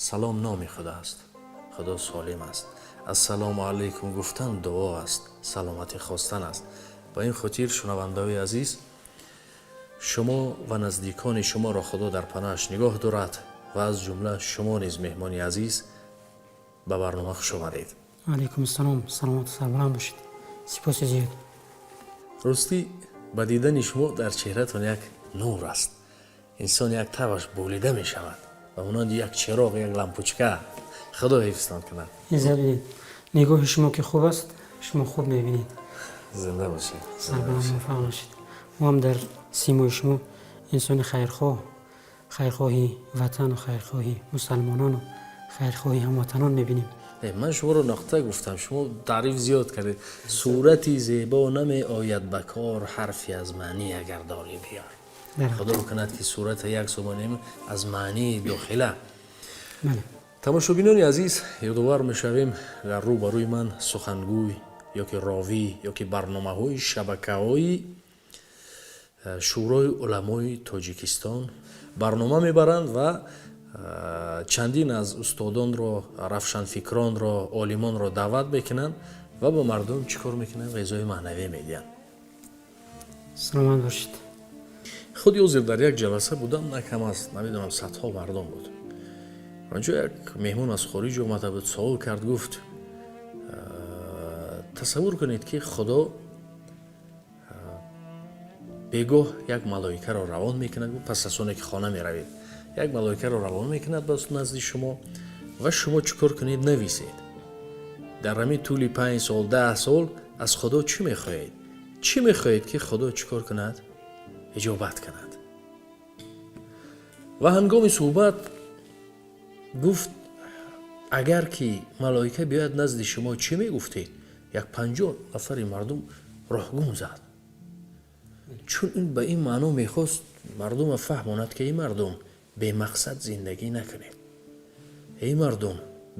سلام نام خدا است. خدا سالم است. السلام علیکم گفتن دعا است. سلامتی خواستن است. با این خاطر شنونده‌های عزیز، شما و نزدیکان شما را خدا در پناهش نگاه دارد و از جمله شما نیز مهمانی عزیز به برنامه خوش آمدید. علیکم السلام. سلامت و سربلند باشید. سپاس زیاد. راستی به دیدن شما در چهرهتان یک نور است. انسان یک تبش بولیده می شود و اونان یک چراغ، یک لامپوچکه. خدا حفظتان کند. عزت بدید. نگاه شما که خوب است، شما خوب میبینید. زنده باشید. سربلند موفق باشید. ما هم در سیمای شما انسان خیرخواه، خیرخواهی وطن و خیرخواهی مسلمانان و خیرخواهی هموطنان میبینیم. من شما رو نقطه گفتم، شما تعریف زیاد کردید. صورتی زیبا نمی آید بکار، حرفی از معنی اگر داری بیار. خدا بکند که صورت یک زبان از معنی داخله. بله. تماشاگینان عزیز، یادآور میشویم در روبروی من سخنگوی یا که راوی یا که برنامه‌های شبکه‌های شورای علمای تاجیکستان برنامه میبرند و چندین از استادان را، روشنفکران را، عالمان را دعوت میکنند و با مردم چیکار میکنند؟ غذای معنوی میدن. سلامت باشید. خود یوزر در یک جلسه بودم، نکم است، نمیدونم صدها مردم بود. اونجا یک مهمون از خارج اومده بود، سوال کرد، گفت تصور کنید که خدا بگاه یک ملائکه را روان میکند، پس از اون که خانه میروید یک ملائکه را روان میکند به نزد شما و شما چیکار کنید؟ نویسید. در همین طول 5 سال 10 سال از خدا چی میخواهید؟ چی میخواهید که خدا چیکار کند؟ اجابت کند. و هنگام صحبت گفت اگر که ملائکه بیاید نزد شما چی میگفتید؟ یک 50 نفر مردم راهگم زد، چون این به این معنا میخواست مردم فهماند که این مردم به مقصد زندگی نکنید. این مردم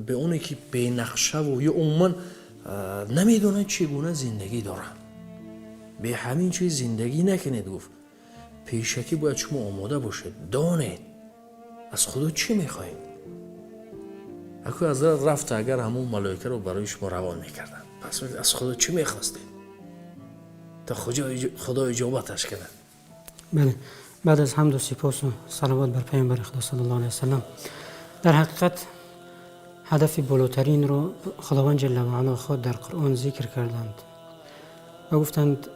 به اونی که به نقشه و یا عموما نمیدونن چگونه زندگی دارن، به همین چیز زندگی نکنید. گفت پیشکی باید شما آماده باشید، دانید از خدا چی میخواید. اکو از رفت اگر همون ملائکه رو برای شما روان میکردن، پس از خدا چی میخواستید تا خدا اجابتش کنه؟ بله. بعد از حمد و سپاس و صلوات بر پیامبر خدا صلی الله علیه و سلم، در حقیقت هدف بالاترین رو خداوند جل و علا خود در قرآن ذکر کردند و گفتند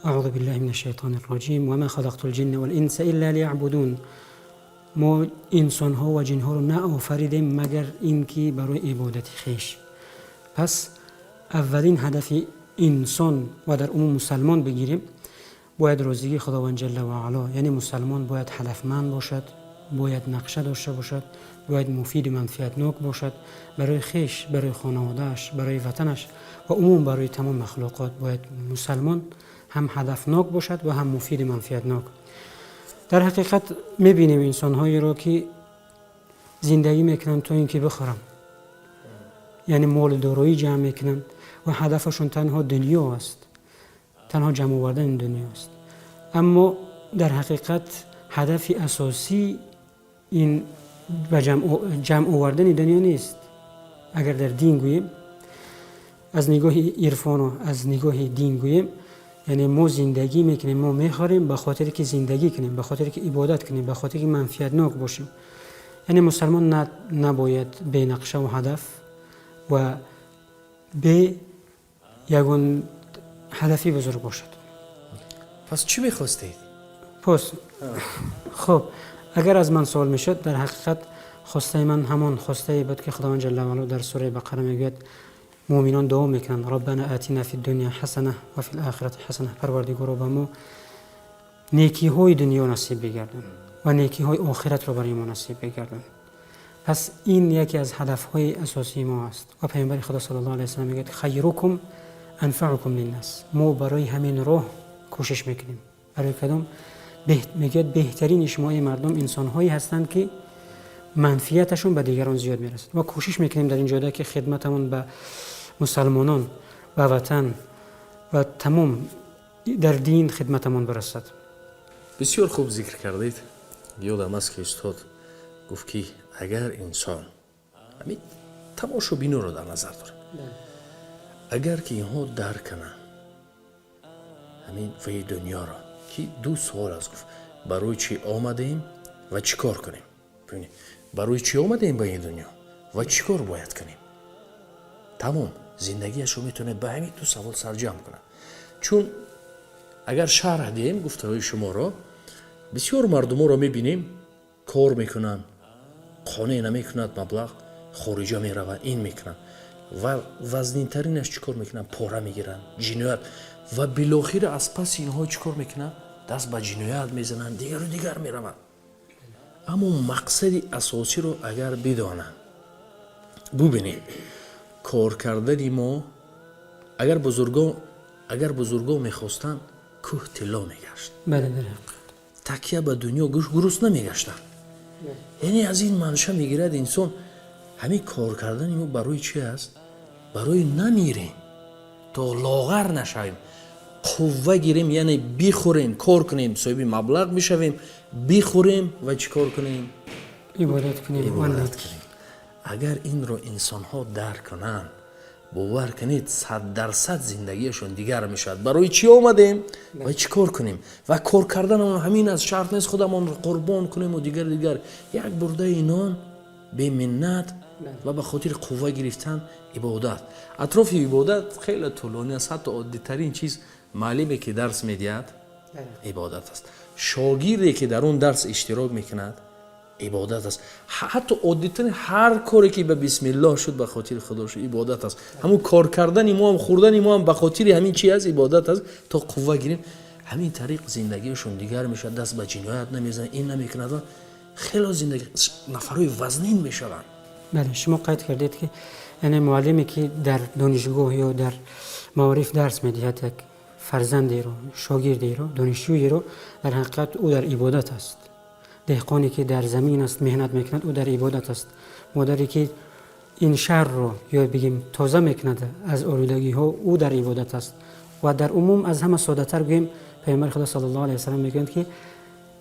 اعوذ بالله من الشیطان الرجیم و ما خلقت الجن والانس الا لیعبدون. ما انسان ها و جن ها رو نه آفریدیم مگر اینکه برای عبادت خویش. پس اولین هدف انسان و در عموم مسلمان بگیریم، باید رازیگی خداوند جل و علا، یعنی مسلمان باید هدفمند باشد، باید نقشه داشته باشد، باید مفید منفعتناک باشد برای خویش، برای خانوادهش، برای وطنش و عموم برای تمام مخلوقات. باید مسلمان هم هدفناک باشد و هم مفید منفعتناک. در حقیقت میبینیم انسان‌هایی را که زندگی میکنن تا اینکه بخورن، یعنی مال دارایی جمع میکنن و هدفشون تنها دنیا است، تنها جمع آوردن دنیا است. اما در حقیقت هدف اساسی این و جمع آوردن دنیا نیست. اگر در دین گوییم، از نگاه عرفان و از نگاه دین گوییم، یعنی ما زندگی میکنیم، ما میخوریم به خاطر که زندگی کنیم، به خاطر که عبادت کنیم، به خاطر که منفعتناک باشیم. یعنی مسلمان نباید به نقشه و هدف و به یگان هدفی بزرگ باشد. پس چی میخواستید؟ پس خب اگر از من سوال میشد، در حقیقت خواسته من همان خواسته بود که خداوند جل و علا در سوره بقره میگوید مؤمنان دعا میکنن ربنا آتنا فی الدنیا حسنه و فی الاخره حسنه. پروردگارا به ما نیکی های دنیا نصیب بگردون و نیکی های آخرت رو برای ما نصیب بگردون. پس این یکی از هدف های اساسی ما است و پیامبر خدا صلی الله علیه و سلم میگه خیرکم انفعکم للناس. ما برای همین راه کوشش میکنیم. برای کدام؟ میگه بهترین شما مردم انسان هایی هستند که منفعتشون به دیگران زیاد میرسد و کوشش میکنیم در این جاده که خدمتمون به مسلمانان و وطن و تمام در دین خدمتمون برسد. بسیار خوب ذکر کردید. یادم است که استاد گفت که اگر انسان همین تماشا بینو رو در نظر داریم. اگر که اینها درک کنن همین وی دنیا را که دو سوال از گفت برای چی آمده ایم و چی کار کنیم. ببینید برای چی آمده ایم به این دنیا و چی کار باید کنیم. تمام زندگیش رو میتونه به همین دو سوال سرجم کنه. چون اگر شرح دیم گفته های شما را بسیار مردم را میبینیم کار میکنن خانه نمیکنند مبلغ خارجا میروند این میکنن و وزنین ترینش چیکار میکنن پاره میگیرن جنایت و بالاخره از پس اینها چیکار میکنن دست به جنایت میزنن دیگر و دیگر میروند. اما مقصد اساسی رو اگر بدانن ببینیم کار کردن ما اگر بزرگا میخواستن کوه طلا میگشت. بله تکیه به دنیا گروس نمیگشتن. یعنی از این منشه میگیرد انسان همین کار کردن ما برای چی است؟ برای نمیریم تا لاغر نشویم قوه گیریم یعنی بخوریم کار کنیم صاحب مبلغ بشویم بخوریم و چی کار کنیم؟ عبادت کنیم. اگر این رو انسان ها درک کنن باور کنید 100% زندگیشون دیگر میشد. برای چی آمدیم و چی کار کنیم و کار کردن همین از شرط نیست خودمون رو قربان کنیم و دیگر یک برده نان به منت و به خاطر قوه گرفتن عبادت. اطراف عبادت خیلی طولانی است. حتی عادی ترین چیز معلمی که درس میدهد عبادت است. شاگردی که در اون درس اشتراک میکند عبادت است. حتی عادی ترین هر کاری که به بسم الله شد به خاطر خدا شد عبادت است. همون کار کردن ما هم خوردن ما هم به خاطر همین چی است عبادت است تا قوه گیریم. همین طریق زندگیشون دیگر میشه دست به جنایت نمیزنن این نمیکنن خیلی زندگی نفرای وزنین میشوند. بله شما قید کردید که یعنی معلمی که در دانشگاه یا در معارف درس میدهد یک فرزندی رو شاگردی رو دانشجویی رو در حقیقت او در عبادت است. دهقانی که در زمین است مهنت میکند او در عبادت است. مادری که این شهر رو یا بگیم تازه میکند از آلودگی ها او در عبادت است. و در عموم از همه ساده تر بگیم پیامبر خدا صلی الله علیه و سلم میگویند که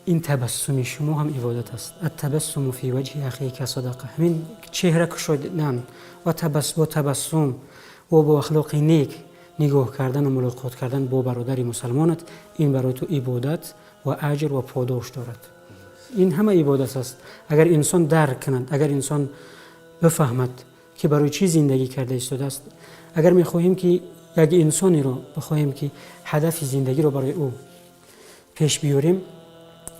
این تبسم شما هم عبادت است. التبسم فی وجه اخیک صدقه. همین چهره کشیدن و تبسم و با اخلاق نیک نگاه کردن و ملاقات کردن با برادر مسلمانت این برای تو عبادت و اجر و پاداش دارد. این همه عبادت است. اگر انسان درک کند اگر انسان بفهمد که برای چی زندگی کرده است اگر میخواهیم که یک انسانی رو بخواهیم که هدف زندگی رو برای او پیش بیاریم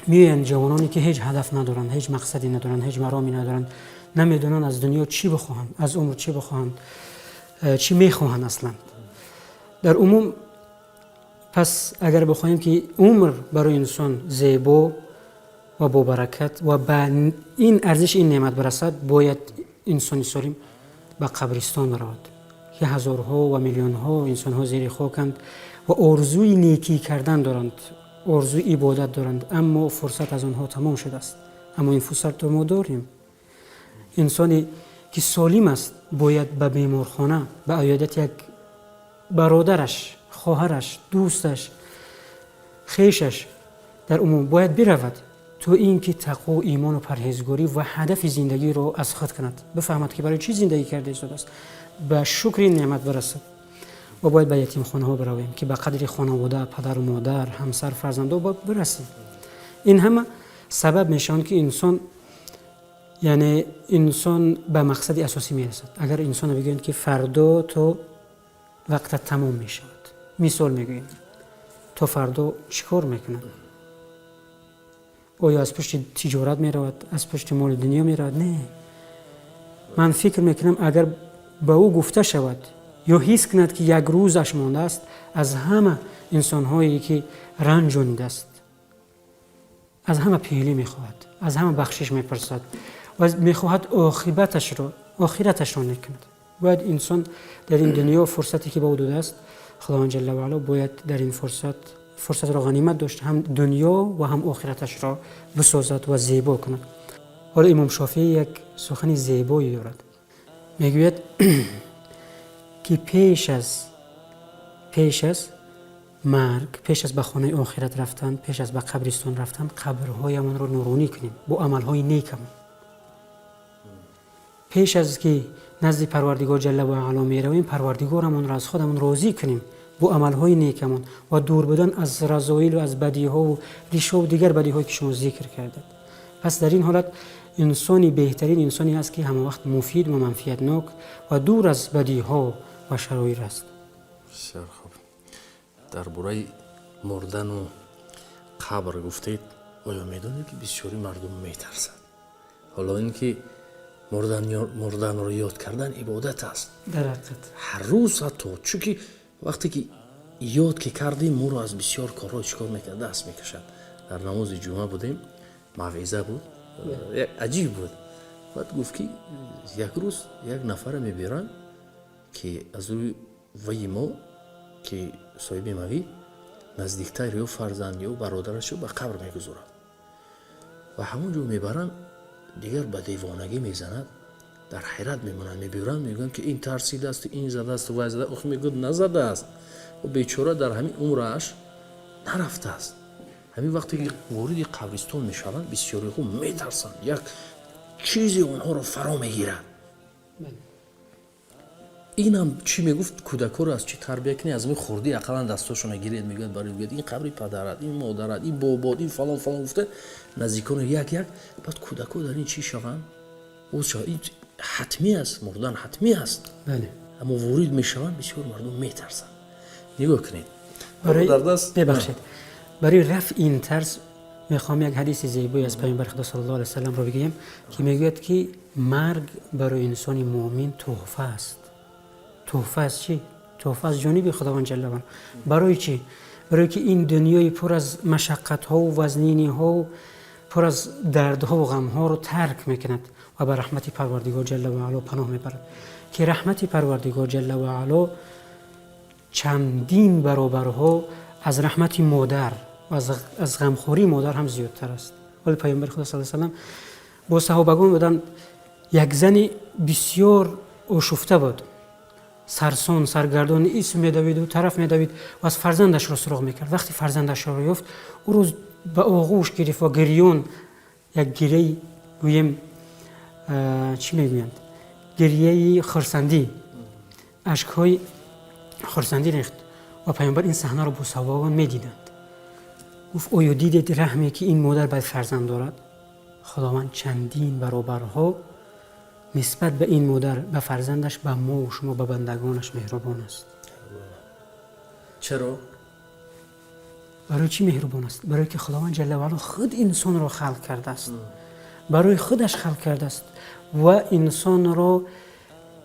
میان جوانانی که هیچ هدف ندارن هیچ مقصدی ندارن هیچ مرامی ندارن نمیدونن از دنیا چی بخواهن از عمر چی بخواهن چی میخواهن اصلا در عموم. پس اگر بخواهیم که عمر برای انسان زیبا و با برکت و به این ارزش این نعمت برسد باید انسان سالم به قبرستان برود که هزارها و میلیونها انسان ها زیر خاکند و آرزوی نیکی کردن دارند آرزوی عبادت دارند اما فرصت از آنها تمام شده است. اما این فرصت رو ما داریم. انسانی که سالم است باید به بیمارخانه به عیادت یک برادرش خواهرش دوستش خویشش در عموم باید برود تو این که تقوا ایمان و پرهیزگاری و هدف زندگی رو از خود کند بفهمد که برای چی زندگی کرده شده است به شکر این نعمت برسد. و باید به یتیم خانه ها برویم که به قدر خانواده پدر و مادر همسر فرزندان باید برسیم. این همه سبب میشن که انسان به مقصد اساسی میرسد. اگر انسان بگویند که فردا تو وقت تمام میشود مثال میگویند تو فردا چیکار میکنند آیا از پشت تجارت میرود از پشت مال دنیا میرود؟ نه. من فکر میکنم اگر به او گفته شود یا حس کند که یک روزش مانده است از همه انسان هایی که رنجانیده است از همه پیلی میخواهد از همه بخشش میپرسد و میخواهد آخرتش را نکند. باید انسان در این دنیا فرصتی که به او داده است خداوند جل و علا باید در این فرصت را غنیمت داشت هم دنیا و هم آخرتش را بسازد و زیبا کند. حالا امام شافعی یک سخن زیبایی دارد میگوید که پیش از مرگ پیش از به خانه آخرت رفتن پیش از به قبرستان رفتن قبرهایمان را نورانی کنیم با عملهای نیکمون. پیش از که نزد پروردگار جل و علا می رویم، پروردگارمون را از خودمون راضی کنیم با عملهای نیکمون و دور بدن از رذایل و از بدیها و ریشه و دیگر بدیهایی که شما ذکر کردید. پس در این حالت انسانی بهترین انسانی است که همه وقت مفید و منفعتناک و دور از بدیها و شرایط است. بسیار خوب. درباره مردن و قبر گفتید. آیا میدونید که بسیاری مردم میترسند؟ حالا اینکه مردن رو یاد کردن عبادت است. در حقیقت هر روز حتی چونکه وقتی که یاد که کردیم ما رو از بسیار کارها چیکار میکرد دست میکشد. در نماز جمعه بودیم، موعظه بود، عجیب بود. بعد گفت که یک روز یک نفر میبرن که از روی وی ما که صاحب موی نزدیکتر یا فرزند یا برادرش رو به قبر میگذارد و همونجا میبرن دیگر به دیوانگی میزند. در حیرت میمونن، میبرن میگن که این ترسیده است، این زده است و زده. اخ میگن نزده است و بیچاره در همین عمرش نرفته است. همین وقتی که وارد قبرستان میشوند بسیاری خوب میترسند، یک چیزی اونها رو فرا میگیرد. اینم چی میگفت؟ کودکا رو از چی تربیت کنی؟ از می خوردی اقلا دستاشون گیرید میگن برای این قبر پدرت، این مادرت، این بابات، این فلان فلان گفته نزدیکان یک بعد کودکا در این چی شوند؟ این حتمی است، مردن حتمی است. بله. اما وارد میشوند بسیار مردم میترسند. نگاه کنید. ببخشید. برای رفع این ترس میخوام یک حدیث زیبایی از پیامبر خدا صلی الله علیه و سلم رو بگیم که میگوید که مرگ برای انسان مؤمن تحفه است. تحفه است چی؟ تحفه از جانب خداوند جل و علا. برای چی؟ برای که این دنیای پر از مشقت ها و وزنینی ها و پر از دردها و غم ها رو ترک میکند و به رحمت پروردگار جل و علا پناه میبرد که رحمت پروردگار جل و علا چندین برابرها از رحمت مادر و از غمخوری مادر هم زیادتر است. ولی پیامبر خدا صلی الله علیه و سلم با صحابگان بودن، یک زن بسیار آشفته بود، سرسان سرگردان اسم میدوید و طرف میدوید و از فرزندش را سراغ میکرد. وقتی فرزندش را یافت او روز به آغوش گرفت و گریان، یک گریه گویم چی میگویند، گریه خرسندی، اشکهای خرسندی ریخت و پیامبر این صحنه را با صحابگان میدیدند. گفت آیا دیدید رحمی که این مادر به فرزند دارد؟ خداوند چندین برابرها نسبت به این مادر به فرزندش به ما و شما به بندگانش مهربان است. چرا؟ برای چی مهربان است؟ برای که خداوند جل و علا خود انسان را خلق کرده است، برای خودش خلق کرده است و انسان را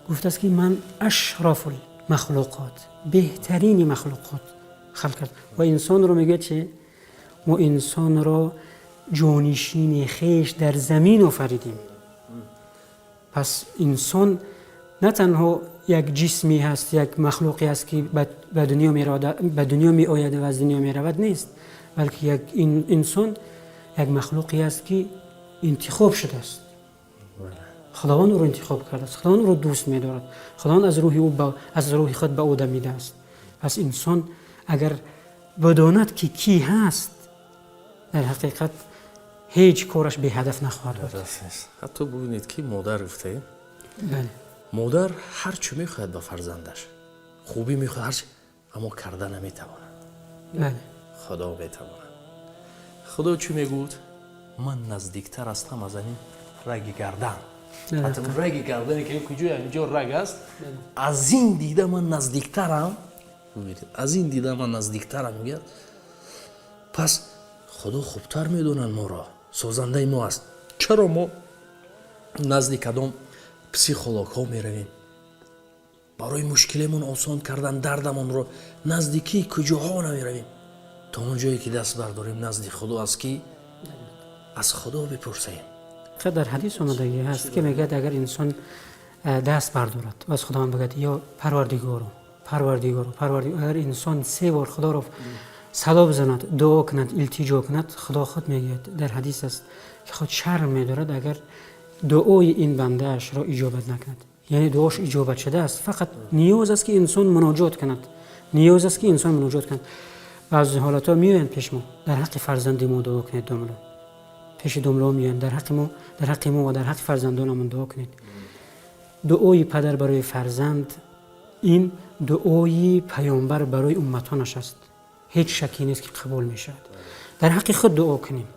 گفته است که من اشرف المخلوقات، بهترین مخلوقات خلق کرد و انسان را میگه چه؟ ما انسان را جانشین خویش در زمین آفریدیم. پس انسان نه تنها یک جسمی هست، یک مخلوقی است که به دنیا می آید و از دنیا می رود نیست، بلکه یک انسان یک مخلوقی است که انتخاب شده است. خداوند او را انتخاب کرده است، خداوند او را دوست می دارد، خداوند از روح خود به او دمیده است. پس انسان اگر بداند که کی هست، در حقیقت هیچ کارش به هدف نخواهد بود. حتی ببینید که مادر گفته، بله. مادر هر چی میخواهد به فرزندش، خوبی میخواهد هر چی، اما کرده نمیتواند. بله. خدا میتواند. خدا چی میگوید؟ من نزدیکتر هستم از این رگ گردن. حتی رگ گردنی که کجا اینجا رگ است، از این دیده من نزدیکترم. از این دیده من نزدیکترم میگه. پس خدا خوبتر میدونن ما را، سازنده ما است. چرا ما نزد کدام پسیخولوگ ها میرویم؟ برای مشکلمون آسان کردن دردمون رو نزدیکی کجاها نمیرویم؟ تا اونجایی که دست برداریم نزد خدا است که از خدا بپرسیم. در حدیث آمده هست که میگه اگر انسان دست بردارد و از خداوند بگد یا پروردگارو، اگر انسان 3 بار خدا رو صدا بزند، دعا کند، التجا کند، خدا خود میگه در حدیث است که خود شرم میدارد اگر دعای این بنده اش را اجابت نکند. یعنی دعاش اجابت شده است، فقط نیاز است که انسان مناجات کند. بعضی حالات ها میوین پیش ما، در حق فرزند ما دعا کنید، پیش دملا میوین، در حق ما و در حق فرزندانمون دعا کنید. دعای پدر برای فرزند این دعای پیامبر برای امتانش است. هیچ شکی نیست که قبول می شود. در حق خود دعا کنیم.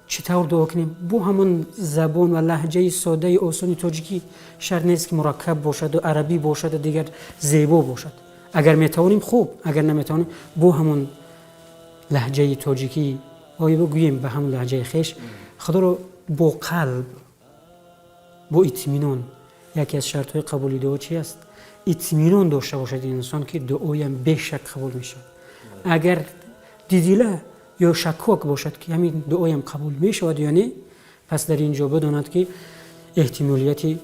چطور دعا کنیم؟ با همون زبان و لهجه ساده آسان تاجیکی، شرط نیست که مرکب باشد و عربی باشد و دیگر زیبا باشد. اگر میتوانیم خوب، اگر نمیتوانیم با همون لهجه تاجیکی بگوییم، به همون لهجه خیش خدا رو با قلب، با اطمینان. یکی از شرط های قبول دعا چی است؟ اطمینان داشته باشد انسان که دعایم به شک قبول می شود. اگر دیدیله یا شکاک باشد که همین دعایم قبول می شود یا نه، پس در اینجا بداند که احتمالیتی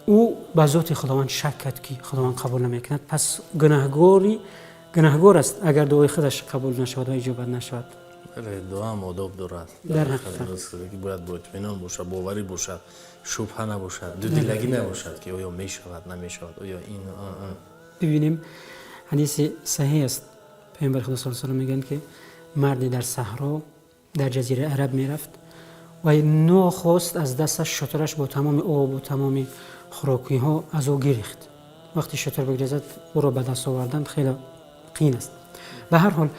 او به ذات خداوند شک کرد که خداوند قبول نمی کند، پس گناهگار است اگر دعای خودش قبول نشود و اجابت نشود. دعا هم آداب دارد. در حقیقت که باید با اطمینان باشد، باوری باشد، شبهه نباشد، دودلگی نباشد که آیا می شود نمی شود، آیا این ببینیم حدیث صحیح است. پیامبر خدا صلی الله علیه و آله میگن که مردی در صحرا در جزیره عرب میرفت و ناخواست از دستش شترش با تمام آب و تمام خوراکی ها از او گریخت. وقتی شتر بگریزد او را به دست آوردن خیلی قین است. به هر حال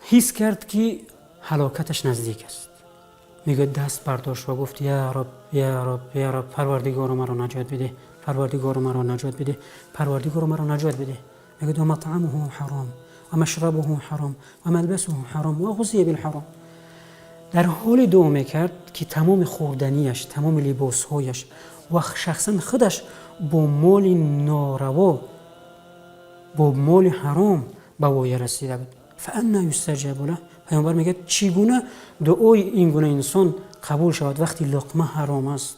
حس کرد که هلاکتش نزدیک است. میگه دست برداشت و گفت یا رب یا رب یا رب، پروردگار مرا نجات بده، پروردگار مرا نجات بده، پروردگار مرا نجات بده. میگه و مطعمه حرام و مشربه حرام و ملبسه حرام و غذی بالحرام. در حال دعا میکرد که تمام خوردنیش، تمام لباسهایش و شخصا خودش با مال ناروا، با مال حرام به وای رسیده بود. فانا یستجاب له. پیامبر میگه چگونه دعای این گونه انسان قبول شود وقتی لقمه حرام است،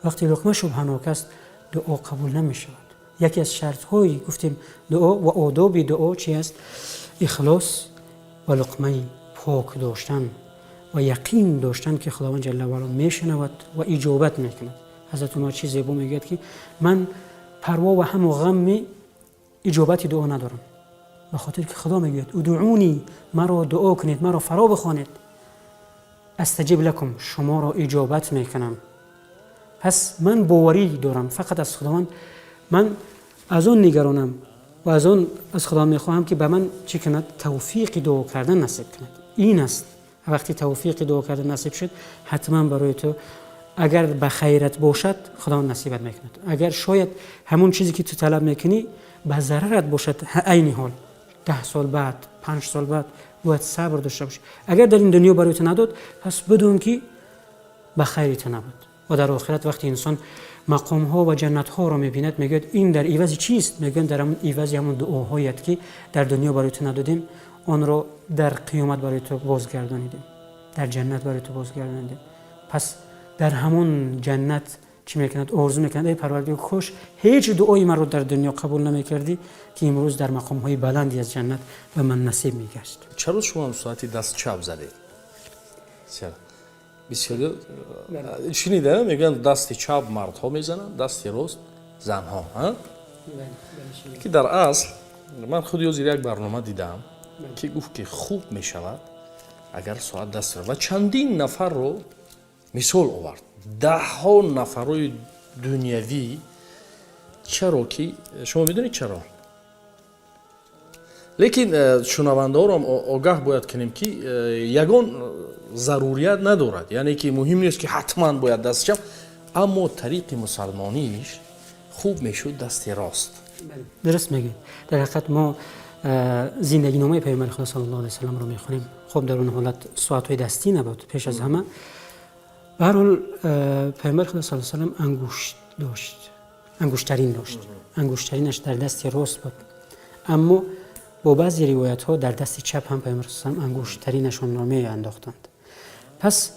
وقتی لقمه شبهناک است دعا قبول نمی شود. یکی از شرط های گفتیم دعا و آداب دعا چی است؟ اخلاص و لقمه پاک داشتن و یقین داشتن که خداوند جل و علا میشنود و اجابت میکند. حضرت عمر چیزی زیبا میگه که من پروا و هم غم اجابت دعا ندارم، به خاطر که خدا میگه ادعونی، مرا دعا کنید، مرا فرا بخوانید، استجب لکم، شما را اجابت میکنم. پس من باوری دارم فقط از خداوند، من از آن نگرانم و از خدا میخواهم که به من چی کند؟ توفیق دعا کردن نصیب کند. این است. وقتی توفیق دعا کردن نصیب شد حتما برای تو اگر به خیرت باشد خداوند نصیبت میکند، اگر شاید همون چیزی که تو طلب میکنی به ضررت باشد، عین حال 10 سال بعد 5 سال بعد باید صبر داشته باشی. اگر در این دنیا برای تو نداد پس بدون که به خیرت نبود. و در آخرت وقتی انسان مقام ها و جنت ها را میبیند میگه این در عوض چیست؟ میگن در همون عوض همون دعاهایت که در دنیا برای تو ندادیم آن را در قیامت برای تو بازگردانیدیم، در جنت برای تو بازگردانیدیم. پس در همون جنت چی میکند؟ آرزو میکند ای پروردگار کاش هیچ دعایی من رو در دنیا قبول نمیکردی که امروز در مقام های بلندی از جنت به من نصیب میگشت. چرا شما هم ساعتی دست چپ زدید؟ چرا؟ بسیاری شنیدم میگن دست چپ مردها میزنن، دست راست زنها. که در اصل من خود یوزیر یک برنامه دیدم که گفت که خوب میشود اگر ساعت دست رو و چندین نفر رو مثال آورد، 10 نفرای دنیوی. چرا که شما میدونید چرا؟ لیکن شنونده ها رو هم آگاه باید کنیم که یگان ضروریت ندارد، یعنی که مهم نیست که حتما باید دست چپ، اما طریق مسلمانیش خوب میشود دست راست. درست میگید. در حقیقت ما زندگی نامه پیامبر خدا صلی الله علیه و سلم رو میخونیم. خب در اون حالت ساعت‌های دستی نبود پیش از همه. به هر حال پیامبر خدا صلی الله علیه و سلم انگشت داشت، انگشترین داشت، انگشترینش در دست راست بود، اما با بعضی روایت ها در دست چپ هم پیامبر صلی الله علیه و سلم انگشترینشون را میانداختند. پس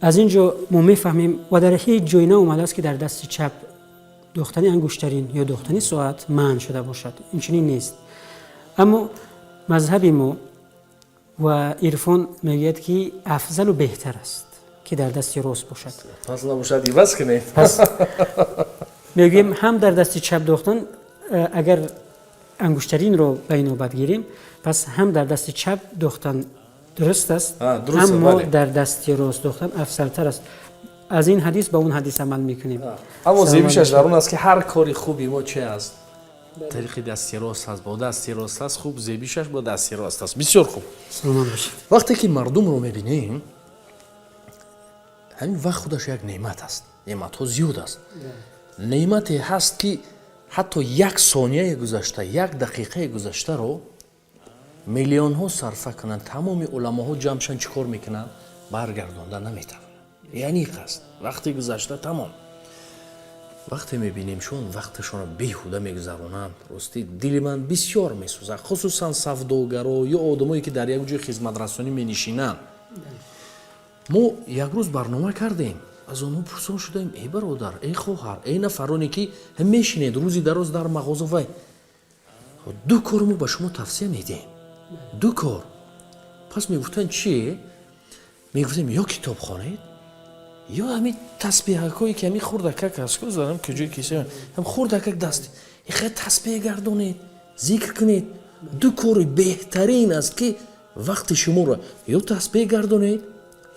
از اینجا ما میفهمیم و در هیچ جای نه است که در دست چپ دوختنی انگشترین یا دوختنی ساعت منع شده باشد. این چنین نیست. اما مذهب ما و عرفان میگوید که افضل و بهتر است که در دست راست باشد. پس نباشد عوض کنید. پس میگیم هم در دست چپ دوختن اگر انگشترین رو بین‌وبد گیریم، پس هم در دست چپ دوختن درست است، اما در دست راست دوختن افضل‌تر است. از این حدیث به اون حدیث عمل میکنیم. اما زیبیشش در اون است که هر کاری خوبی ما چه است؟ طریق دستی راست هست. با دستی راست هست خوب، زیبیشش با دستی راست هست. بسیار خوب. سلام باشید. وقتی که مردم رو میبینیم، همین وقت خودش یک نعمت است. نعمت ها زیاد است. نعمتی هست که حتی یک ثانیه گذشته، یک دقیقه گذشته رو میلیون ها صرفه کنن، تمام علماها جمعشن چیکار میکنن؟ برگردانده نمیتونن. یعنی قصد وقتی گذشته تمام. وقتی میبینیم شون وقتشون رو بیهوده میگذرونند، راستی دل من بسیار میسوزه، خصوصا سوداگرا یا آدمایی که در یک جای خدمت رسانی مینشینن. ما یک روز برنامه کردیم، از اونها پرسان شدیم ای برادر، ای خواهر، ای نفرانی که هم میشینید روزی دراز در مغازه وای، دو کار ما به شما توصیه میدیم. دو کار. پس میگفتن چیه؟ میگفتیم یا کتاب خوانید یا همین تسبیحکایی که همین خوردکک هست که دارم که جای کیسه هم خوردکک دست خیلی تسبیح گردونید، ذکر کنید. دو کار بهترین است که وقت شما رو یا تسبیح گردونید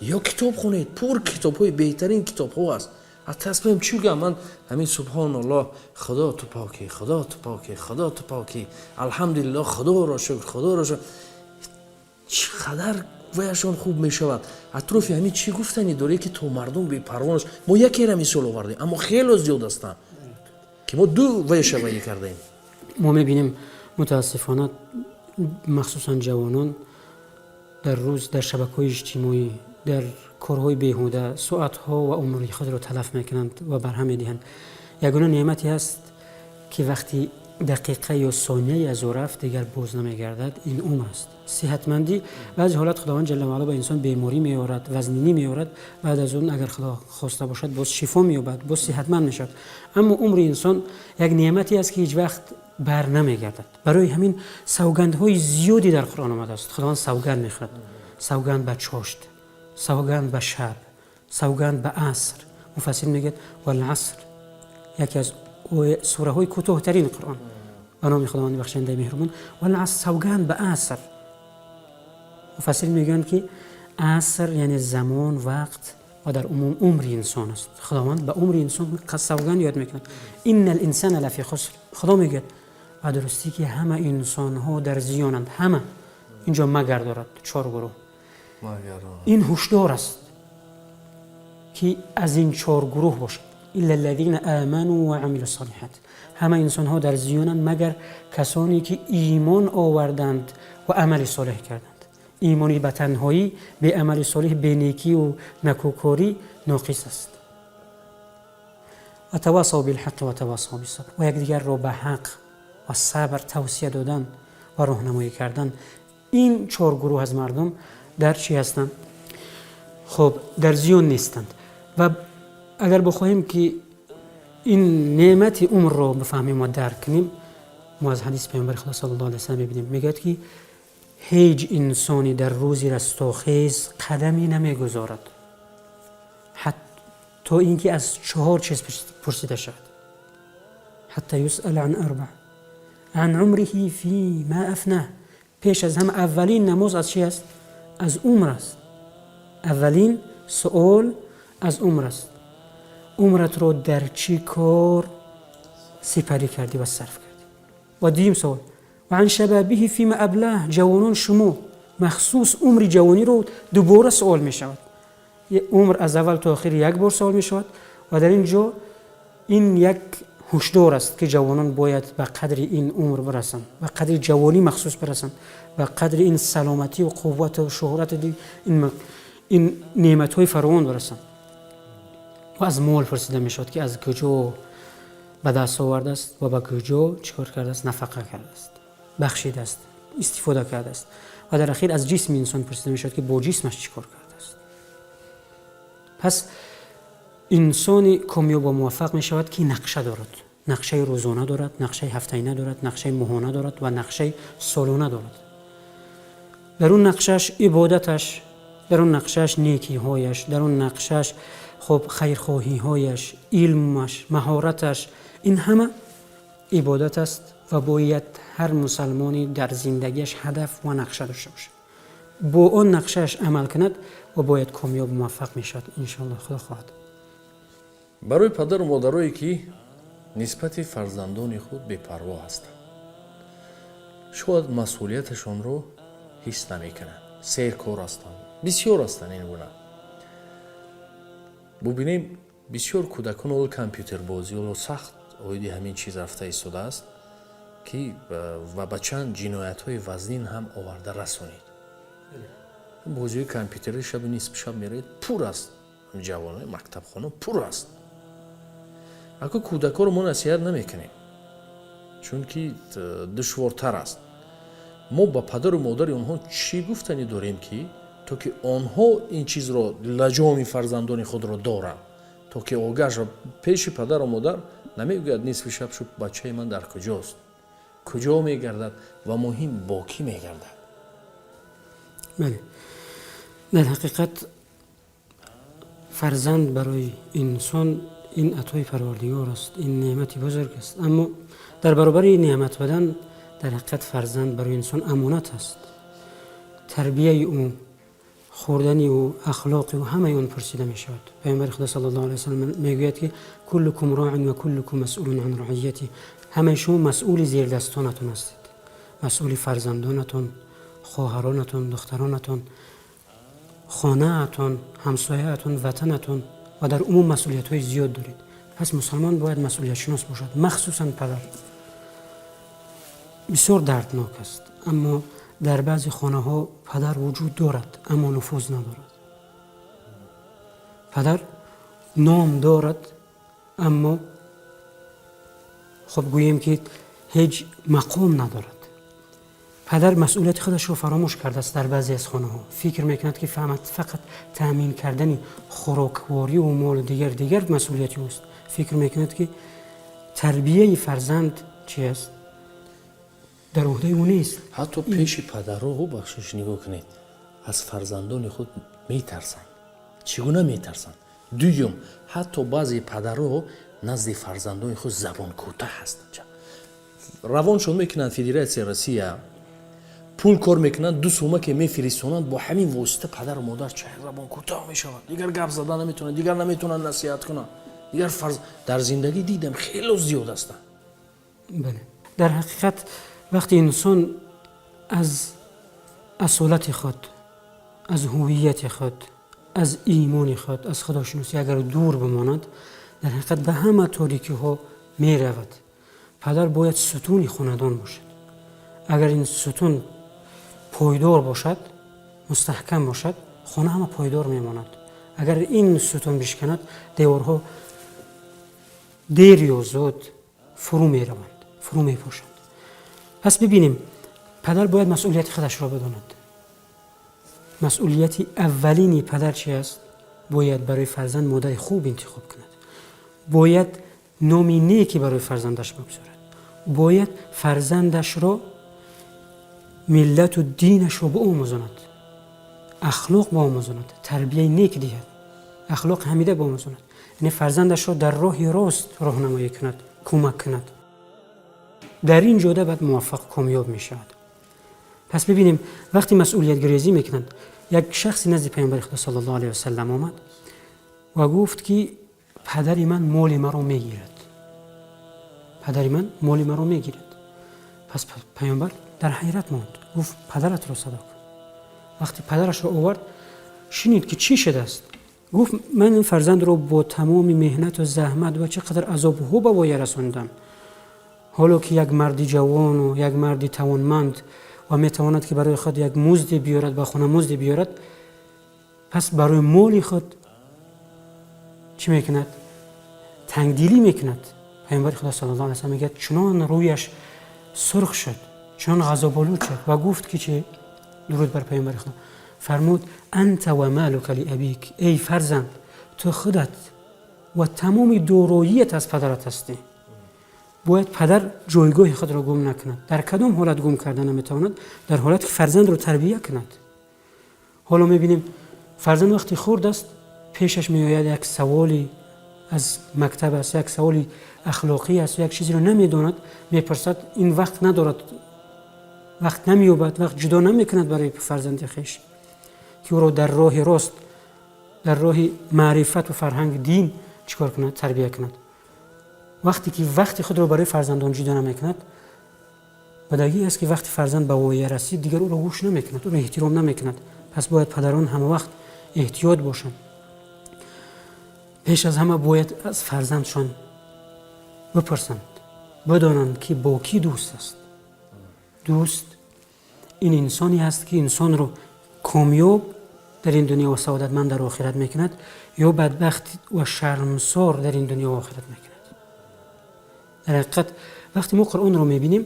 یا کتاب خونید. پر کتاب های بهترین کتاب ها است. از تسبیح هم چی بگم؟ من همین سبحان الله، خدا تو پاکی، خدا تو پاکی، خدا تو پاکی، الحمدلله، خدا را شکر، خدا را شکر. چقدر ویشان خوب می شود. اطراف همین چی گفتنی داره که تو مردم بی پروانش. ما یکی را مثال آوردیم اما خیلی زیاد هستن که ما دو ویش بیان کردیم. ما میبینیم متاسفانه مخصوصا جوانان در روز در شبکه‌های اجتماعی در کارهای بیهوده ساعت‌ها و عمر خود را تلف میکنند و برهم میدهند. یگانه نعمتی هست که وقتی دقیقه یا ثانیه از او رفت دیگر باز نمیگردد، این عمر است. صحتمندی بعضی حالت خداوند جل و علا به انسان بیماری میآورد، وزنینی میآورد، بعد از اون اگر خدا خواسته باشد باز شفا مییابد، باز صحتمند میشد. اما عمر انسان یک نعمتی است که هیچ وقت بر نمیگردد. برای همین سوگندهای زیادی در قرآن آمده است. خداوند سوگند میخورد، سوگند به چاشت، سوگند به شب، سوگند به عصر. مفسر میگه والعصر، یکی از سوره های کوتاه ترین قرآن. به نام خداوند بخشنده مهربان. والعصر، سوگند به عصر. مفسر میگن که عصر یعنی زمان، وقت و در عموم عمر انسان است. خداوند به عمر انسان سوگند یاد میکنه. ان الانسان لفی خسر. خدا میگه و درستی که همه انسان ها در زیانند. همه اینجا مگر دارد 4 گروه. این هشدار است که از این 4 گروه باشد. الا الذين آمنوا وعملوا الصالحات. همه انسان ها در زیانند مگر کسانی که ایمان آوردند و عمل صالح کردند. ایمانی به تنهایی به عمل صالح به نیکی و نکوکاری ناقص است. و تواصوا بالحق و تواصوا بالصبر. و یکدیگر را به حق و صبر توصیه دادن و راهنمایی کردن. این 4 گروه از مردم در چی هستند؟ خب در زیان نیستند. و اگر بخواهیم که این نعمت عمر رو بفهمیم و درک کنیم، ما از حدیث پیامبر خدا صلی الله علیه و سلم ببینیم، میگه که هیچ انسانی در روزی رستاخیز قدمی نمیگذارد حتی اینکه از 4 چیز پرسیده شود. حتی یسأل عن 4 عن عمره فی ما افناه. پیش از هم اولین نماز از چی است؟ از عمر است. اولین سؤال از عمر است. عمرت رو در چی کار سپری کردی و صرف کردی؟ و دویم سوال و عن شبابه فیما ابلاه. جوانان شما مخصوص عمر جوانی رو دوباره سوال می شود. عمر از اول تا آخر یک بار سوال می شود و در اینجا این یک هشدار است که جوانان باید به قدر این عمر برسند، به قدر جوانی مخصوص برسند، به قدر این سلامتی و قوت و شهرت این نعمت های فراوان برسند. و از مال پرسیده می شود که از کجا به دست آورده است و به کجا چیکار کرده است؟ نفقه کرده است، بخشیده است، استفاده کرده است. و در اخیر از جسم انسان پرسیده می شود که با جسمش چیکار کرده است. پس انسان کامیاب و موفق می شود که نقشه دارد. نقشه روزانه دارد، نقشه هفتگینه دارد، نقشه ماهانه دارد و نقشه سالانه دارد. در اون نقشش عبادتش، در اون نقشش نیکی هایش، در اون نقشش خب خیرخواهی هایش، علمش، مهارتش، این همه عبادت است و باید هر مسلمانی در زندگیش هدف و نقشه داشته باشد. با اون نقشش عمل کند و باید کامیاب و موفق می شود ان شاء الله. خدا خواهد. барои падару модарое ки нисбати фарзандони худ бепарво ҳастанд, шояд масъулияташонро ҳис намекунанд, серкор ҳастанд, бисёр ҳастанд ин гуна. бубинем бисёр кӯдакон ҳол компютербозӣ ҳоло сахт оиди ҳамин чиз рафта истодааст ки ва ба чанд ҷиноятҳои вазнин ҳам оварда расонид. бозиҳои компютери шаби нисфи шаб меравед, пур аст, ҷавонони мактабхона пур аст. аку кӯдаконро мо насиҳат намекунем, чунки душвортар аст. мо ба падару модари онҳо чӣ гуфтанӣ дорем ки то ки онҳо ин чизро лаҷоми фарзандони худро доранд, то ки огаҳ шавад пеши падару модар намегӯяд нисфи шаб шуд бачаи ман дар куҷост, куҷо мегардад ва муҳим бо кӣ мегардад. بله. در حقیقت فرزند برای انسان این عطای پروردگار است، این نعمتی بزرگ است، اما در برابر این نعمت بدن در حقیقت فرزند برای انسان امانت است. تربیه او، خوردن او، اخلاق او همه اون پرسیده می شود. پیامبر خدا صلی الله علیه و سلم میگوید که کلکم راع و کلکم مسئول عن رعیته. همه شما مسئول زیر دستانتون هستید، مسئول فرزندانتون، خواهرانتون، دخترانتون، خانه‌تون، همسایه‌تون، وطنتون و در عموم مسئولیت‌های زیاد دارید. پس مسلمان باید مسئولیت شناس باشد، مخصوصاً پدر. بسیار دردناک است، اما در بعضی خانه‌ها پدر وجود دارد اما نفوذ ندارد. پدر نام دارد اما خب گوییم که هیچ مقام ندارد. پدر مسئولیت خودش رو فراموش کرده است. در بعضی از خانه‌ها فکر میکند که فقط تامین کردن خوراکواری و مال دیگر مسئولیتی است. فکر میکند که تربیه فرزند چی است؟ در عهده او نیست. ҳатто пеши падарҳо бахшиш нигоҳ кунед, аз фарзандони худ метарсанд. чӣ гуна метарсанд? дуюм, ҳатто баъзе падарҳо назди фарзандони худ забонкӯтаҳ ҳастанд. равоншон мекунанд федератсияи Россия, пул кор мекунанд, ду сума ке мефиристонанд, бо ҳамин восита падару модар чай забонкӯтаҳ мешаванд, дигар гап зада наметавонанд, дигар наметавонанд насиҳат кунанд, дигар дар зиндагӣ дидам хело зиёд ҳастанд. بله. در حقیقت وقتی انسان از اصالت خود، از هویت خود، از ایمان خود، از خداشناسی اگر دور بماند، در حقیقت به همه تاریکی ها می رود. پدر باید ستون خاندان باشد. اگر این ستون پایدار باشد، مستحکم باشد، خانه همه پایدار می ماند. اگر این ستون بشکند، دیوارها دیر یا زود فرو می روند، فرو می پاشند. پس ببینیم پدر باید مسئولیت خودش را بداند. مسئولیت اولینی پدر چی است؟ باید برای فرزند مادر خوب انتخاب کند. باید نامی نیکی برای فرزندش بگذارد. باید فرزندش را ملت و دینش را بآموزاند. اخلاق بآموزاند، تربیه نیک دهد، اخلاق حمیده بآموزاند. یعنی فرزندش را در راه راست راهنمایی کند، کمک کند. در این جاده باید موفق کامیاب می شود. پس ببینیم وقتی مسئولیت گریزی میکنند، یک شخصی نزد پیامبر خدا صلی الله علیه و سلم آمد و گفت که پدری من مال مرا میگیرد. پدری من مال مرا میگیرد. پس پیامبر در حیرت ماند، گفت پدرت را صدا کن. وقتی پدرش را آورد شنید که چی شده است. گفت من این فرزند را با تمام مهنت و زحمت و چقدر عذاب‌ها به وی رساندم. حالا که یک مردی جوان و یک مردی توانمند و میتواند که برای خود یک مزدی بیارد، به خانه مزدی بیارد، پس برای مال خود چی میکند؟ تنگدلی میکند. پیامبر خدا صلی الله علیه و سلم میگه چنان رویش سرخ شد، چنان غضب‌آلود شد و گفت که چه؟ درود بر پیامبر خدا فرمود انت و مالک لابیک، ای فرزند تو خودت و تمام داراییت از پدرت هستی. باید پدر جایگاه خود را گم نکند. در کدام حالت گم کردن نمیتواند؟ در حالت که فرزند را تربیت کند. حالا میبینیم فرزند وقتی خرد است پیشش میآید یک سوالی از مکتب است، یک سوالی اخلاقی است، یک چیزی را نمیداند، میپرسد، این وقت ندارد، وقت نمییابد، وقت جدا نمیکند برای فرزند خویش که او را در راه راست، در راه معرفت و فرهنگ دین چیکار کند؟ تربیت کند. وقتی که وقتی خود را برای فرزندان جدا نمیکند، بدیهی است که وقتی فرزند به وایه رسید دیگر او را گوش نمیکند، او را احترام نمیکند. پس باید پدران همه وقت احتیاط باشند. پیش از همه باید از فرزندشان بپرسند، بدانند که با کی دوست است. دوست این انسانی است که انسان رو کامیاب در این دنیا و سعادتمند در آخرت میکند یا بدبخت و شرمسار در این دنیا و آخرت میکند. در حقیقت وقتی ما قرآن رو میبینیم،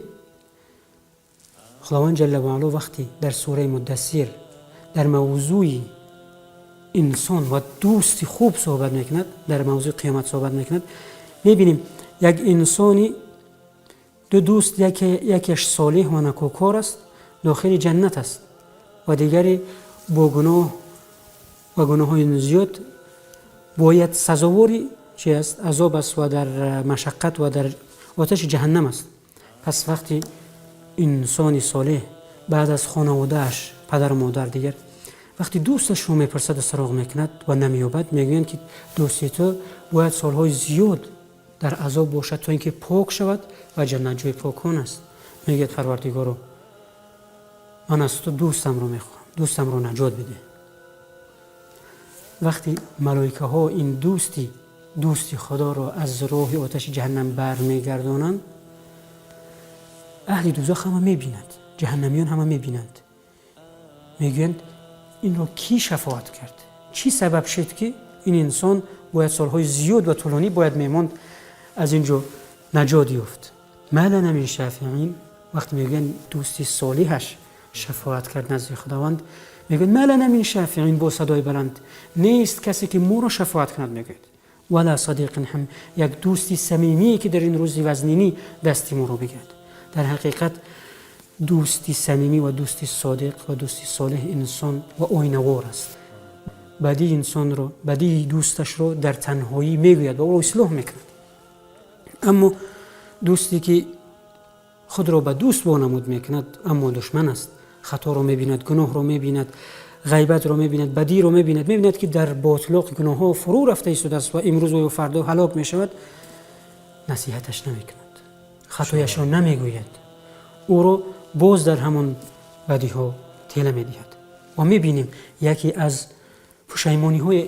خداوند جل و علا وقتی در سوره مدثر در موضوع انسان و دوستی خوب صحبت میکند، در موضوع قیامت صحبت میکند، میبینیم یک انسانی دو دوست، یکیش صالح و نکوکار است داخل جنت است و دیگری با گناه و گناه‌های زیاد باید سزاواری چی است؟ عذاب است و در مشقت و در آتش جهنم است. پس وقتی انسان صالح بعد از خانواده‌اش، پدر و مادر دیگر، وقتی دوستش رو میپرسد و سراغ میکند و نمییابد، میگویند که دوستی تو باید سالهای زیاد در عذاب باشد تا اینکه پاک شود و جنت جای پاکان است. میگه پروردگارو من از تو دوستم رو میخواهم، دوستم رو نجات بده. وقتی ملائکه ها این دوستی خدا را از راه آتش جهنم برمیگردانند، اهل دوزخ همه میبینند، جهنمیان همه میبینند، میگویند این رو کی شفاعت کرد؟ چی سبب شد که این انسان باید سالهای زیاد و طولانی باید میماند از اینجا نجات یافت؟ ما لنا من شافعین. وقتی میگن دوستی صالحش شفاعت کرد نزد خداوند، میگن ما لنا من شافعین با صدای بلند، نیست کسی که ما را شفاعت کند. میگه ولا صدیق هم، یک دوستی صمیمی که در این روز وزنینی دستی ما رو بگیرد. در حقیقت دوستی صمیمی و دوستی صادق و دوستی صالح انسان و آینه‌وار است. بدی انسان رو، بدی دوستش رو در تنهایی میگوید و او رو اصلاح میکند. اما دوستی که خود را به دوست وانمود میکند اما دشمن است، خطا رو میبیند، گناه رو میبیند، غیبت رو میبیند، بدی رو میبیند که در باطلاق گناه ها فرو رفته ایستاده است و امروز و فردا هلاک میشود، نصیحتش نمیکند، خطایش را نمیگوید، او رو باز در همان بدی ها تیله میدهد. و میبینیم یکی از پشیمانی های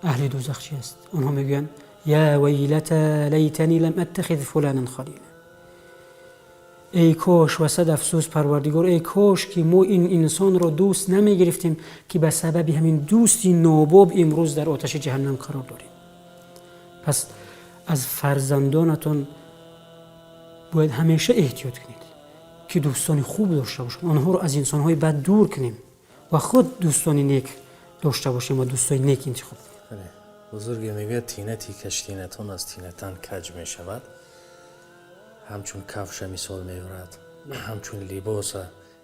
اهل دوزخ چی است؟ آنها میگویند یا ویلتا لیتنی لم اتخذ فلانا خلیلا. ای کاش و صد افسوس پروردگار، ای کاش که ما این انسان را دوست نمی گرفتیم که به سبب همین دوستی ناباب امروز در آتش جهنم قرار داریم. پس از فرزندانتون باید همیشه احتیاط کنید که دوستان خوب داشته باشیم، آنها رو از انسانهای بد دور کنیم و خود دوستان نیک داشته باشیم و دوستای نیک انتخاب کنیم. بزرگ میگه تینتی کش تینتان از تینتان کج می شود. همچون کفش مثال میورد، همچون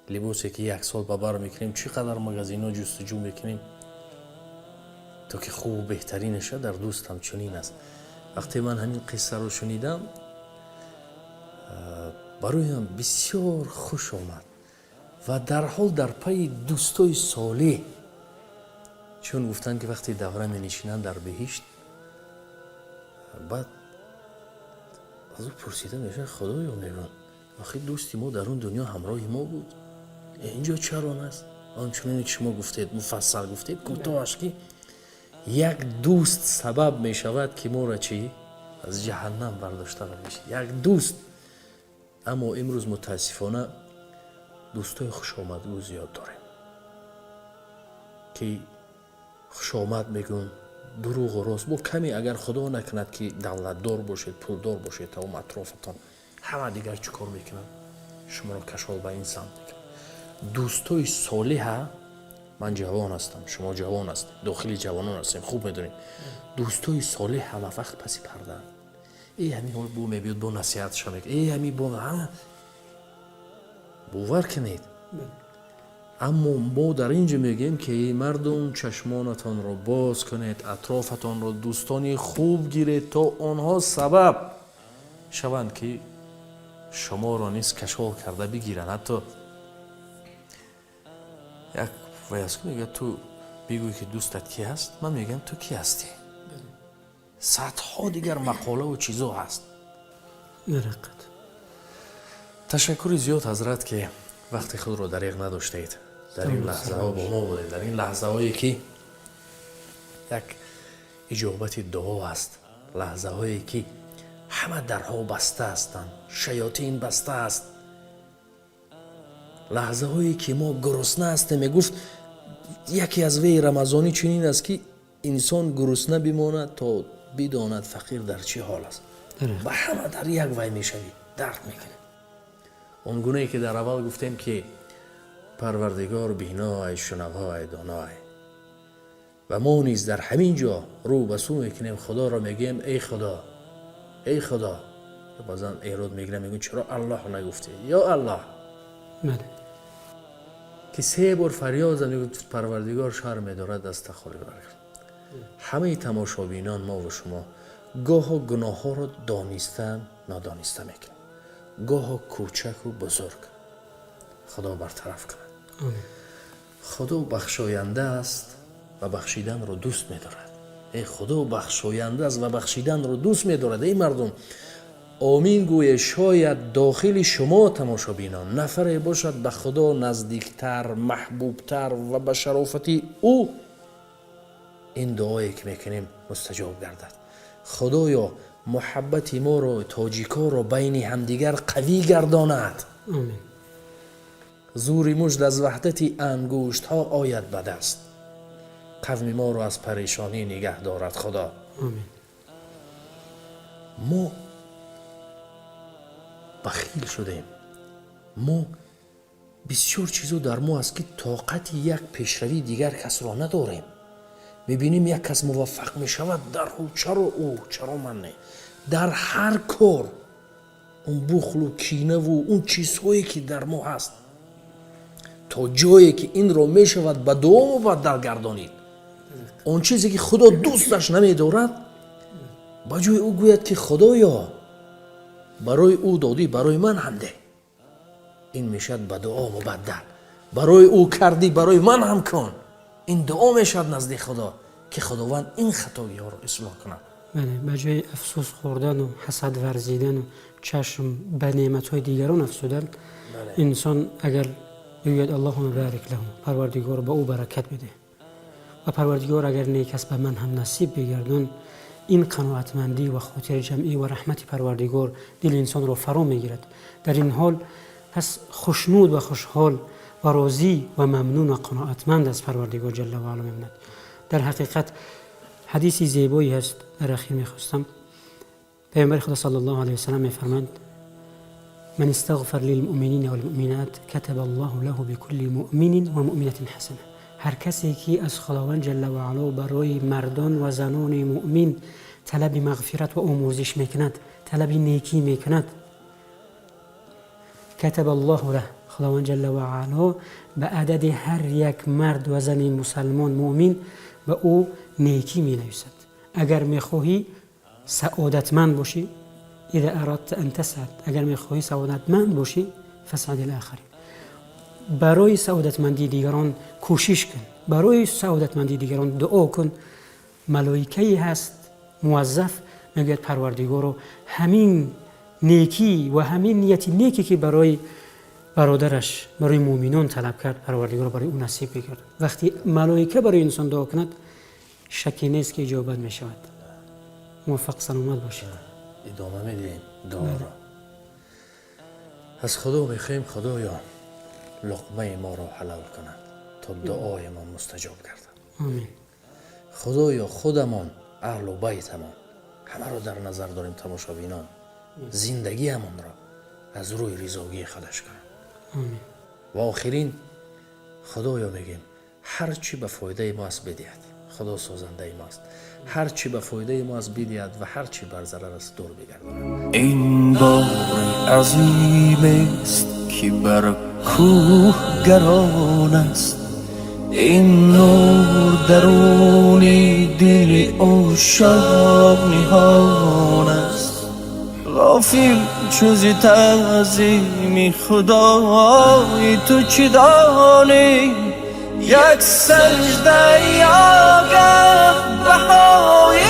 لباسی که یک سال ببر میکنیم، چقدر مغازینا جستجو میکنیم تا که خوب و بهترینشه. در دوست هم چنین است. وقتی من همین قصه رو شنیدم برایم بسیار خوش آمد و در حال در پای دوستای صالح، چون گفتن که وقتی دوره می نشینن در بهشت، بعد از او پرسیده میشه خدایا میگن آخه دوستی ما در اون دنیا همراه ما بود، اینجا چرا است؟ آنچنانی که شما گفتید مفصل گفتید کوتاهش که یک دوست سبب می شود که ما را چی؟ از جهنم برداشته بشه. یک دوست. اما امروز متاسفانه دوستای خوش آمدگو زیاد داریم که خوش آمد میگن دروغ و راست. با کمی اگر خدا نکند که دولتدار باشید، پولدار باشید، تا اطرافتان همه دیگر چیکار میکنن؟ شما را کشال به این سمت میکنن. دوستای صالح، من جوان هستم، شما جوان هستید، داخلی جوانان هستیم، خوب میدونید دوستای صالح همه وقت پسی پرده. ای همین حال بو میبید با نصیحت شما میگه ای همین با باور کنید. اما ما در اینجا میگیم که مردم چشمانتان را باز کنید، اطرافتان را دوستانی خوب گیرید تا آنها سبب شوند که شما را نیز کشال کرده بگیرن. حتی یک ویسکو میگه تو بگوی که دوستت کی هست، من میگم تو کی هستی. صدها دیگر مقاله و چیزا هست. درقت. تشکر زیاد حضرت که وقتی خود رو دریغ نداشتید. در این لحظه ها با ما بودید. در این لحظه هایی که یک اجابت دعا است، لحظه هایی که همه درها بسته هستند، شیاطین بسته است، لحظه هایی که ما گرسنه هستیم. میگفت یکی از وی رمضانی چنین است که انسان گرسنه بماند تا بداند فقیر در چه حال است و همه در یک وی میشوی درک میکنه. اون گونه که در اول گفتیم که پروردگار بینای، شنوای، دانای و ما نیز در همین جا رو به سو میکنیم، خدا را میگیم ای خدا، ای خدا. بازن ایراد میگیرم میگن چرا الله نگفتی؟ یا الله. بله. که 3 بار فریاد زد میگفت پروردگار شرم دارد دست خالی برگرد. همه تماشابینان ما و شما گاه گناه ها را دانسته نادانسته میکنیم، گاه کوچک و بزرگ. خدا برطرف کند. خدا بخشاینده است و بخشیدن رو دوست می‌دارد. ای خدا بخشاینده است و بخشیدن رو دوست می‌دارد. ای مردم آمین گوی، شاید داخل شما تماشابینان نفری باشد به خدا نزدیکتر، محبوبتر و به شرافتی او این دعایی که میکنیم مستجاب گردد. خدایا محبت ما رو، تاجیکا رو بین همدیگر قوی گرداند. آمین. زور مجد از وحدت انگشت ها آید به دست. قوم ما رو از پریشانی نگه دارد خدا. آمین. ما بخیل شدیم. ما بسیار چیزو در ما است که طاقت یک پیشروی دیگر کس را نداریم. میبینیم یک کس موفق میشود، در چرا او، چرا من نه. در هر کار اون بخل و کینه و اون چیزهایی که در ما هست تا جایی که این را میشود به دوام و بدل گردانید. اون چیزی که خدا دوستش نمیدارد با جای او گوید که خدایا برای او دادی، برای من هم ده. این میشد به دعا مبدل. برای او کردی، برای من هم کن. این دعا میشد نزد خدا که خداوند این خطایی ها رو اصلاح کنه. بله، به جای افسوس خوردن و حسد ورزیدن و چشم به نعمت‌های دیگران افسودن، انسان اگر بگوید اللهم بارک له، پروردگار به او برکت بده و پروردگار اگر نیک است به من هم نصیب بگردون، این قناعتمندی و خاطر جمعی و رحمت پروردگار دل انسان را فرا میگیرد. در این حال پس خوشنود و خوشحال و راضی و ممنون و قناعتمند از پروردگار جل و علا میماند. در حقیقت حدیثی زیبایی هست در اخیر میخواستم. پیامبر خدا صلی الله علیه و سلم میفرماند من استغفر للمؤمنین والمؤمنات کتب الله له بكل مؤمن و مؤمنة حسنه. هر کسی که از خداوند جل و علا برای مردان و زنان مؤمن طلب مغفرت و آمرزش میکند، طلب نیکی میکند، کتب الله له، خداوند جل و علا به عدد هر یک مرد و زن مسلمان مؤمن به او نیکی می نویسد. اگر میخواهی سعادتمند باشی، اذا اردت ان تسعد، اگر میخواهی سعادتمند باشی فسعد الاخرین. برای سعادتمندی دیگران کوشش کن، برای سعادتمندی دیگران دعا کن. ملائکه‌ای هست موظف میگوید پروردگارو همین نیکی و همین نیت نیکی که برای برادرش، برای مؤمنان طلب کرد، پروردگار برای اون نصیب بگرد. وقتی ملائکه برای انسان دعا کند شکی نیست که اجابت می شود. موفق سلامت باشید. ادامه میدیم دعا را. از خدا میخوایم خدایا لقمه ما را حلال کند تا دعای ما مستجاب گردد. آمین. خدایا خودمان، اهل و بیتمان، همه را در نظر داریم تماشابینان، زندگی همان را از روی رضاگی خودش کنند. آمین. و آخرین خدایا میگیم هر چی به فایده ما است بدهد. خدا سازنده ماست. هر چی به فایده ما است بدهد و هر چی بر ضرر است دور بگرداند. این بار عظیم است که بر کوه گران است، این نور درونی دل عاشق نهان است. غافل جز تعظیم خدای تو چه دانی، یک سجده آگه بهای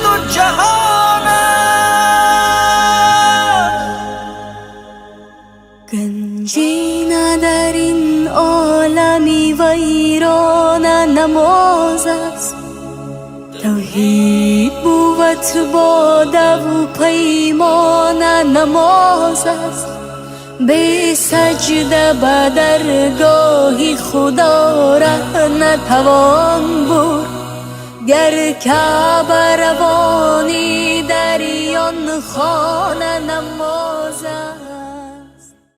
تو جهان است. گنجینه در این عالمی ویران نماز است، توحید بود باده و پیمان نماز است. به سجده به درگاه خدا ره نتوان برد، گر کعبه روانی در آن خانه نماز